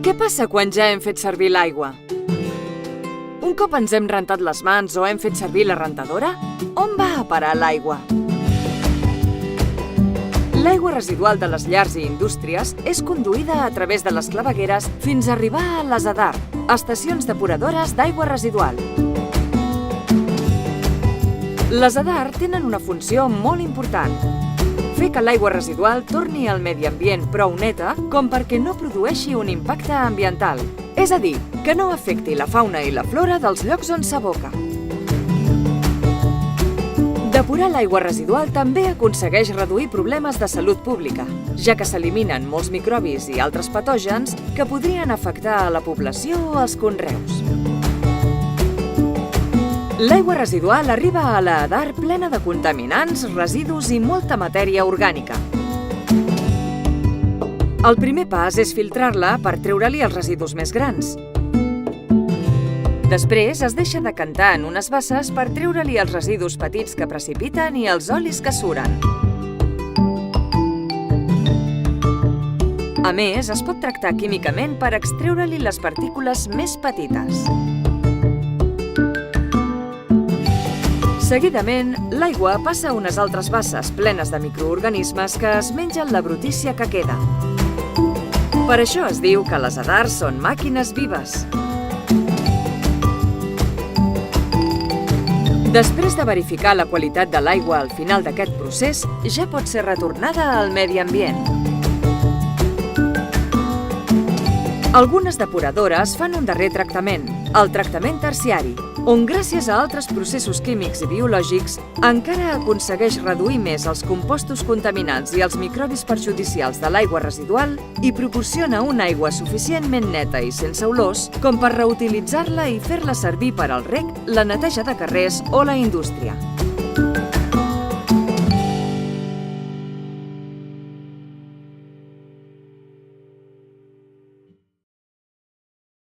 Què passa quan ja hem fet servir l'aigua? Un cop ens hem rentat les mans o hem fet servir la rentadora, on va a parar l'aigua? L'aigua residual de les llars i indústries és conduïda a través de les clavegueres fins a arribar a les ADAR, estacions depuradores d'aigua residual. Les ADAR tenen una funció molt important: fer que l'aigua residual torni al medi ambient prou neta com perquè no produeixi un impacte ambiental, és a dir, que no afecti la fauna i la flora dels llocs on s'aboca. Depurar l'aigua residual també aconsegueix reduir problemes de salut pública, ja que s'eliminen molts microbis i altres patògens que podrien afectar a la població o als conreus. L'aigua residual arriba a la ADAR plena de contaminants, residus i molta matèria orgànica. El primer pas és filtrar-la per treure-li els residus més grans. Després es deixa decantar en unes basses per treure-li els residus petits que precipiten i els olis que suren. A més, es pot tractar químicament per extreure-li les partícules més petites. Seguidament, l'aigua passa a unes altres basses plenes de microorganismes que es mengen la brutícia que queda. Per això es diu que les ADAR són màquines vives. Després de verificar la qualitat de l'aigua al final d'aquest procés, ja pot ser retornada al medi ambient. Algunes depuradores fan un darrer tractament, el tractament terciari, on gràcies a altres processos químics i biològics encara aconsegueix reduir més els compostos contaminants i els microbis perjudicials de l'aigua residual i proporciona una aigua suficientment neta i sense olors com per reutilitzar-la i fer-la servir per al reg, la neteja de carrers o la indústria.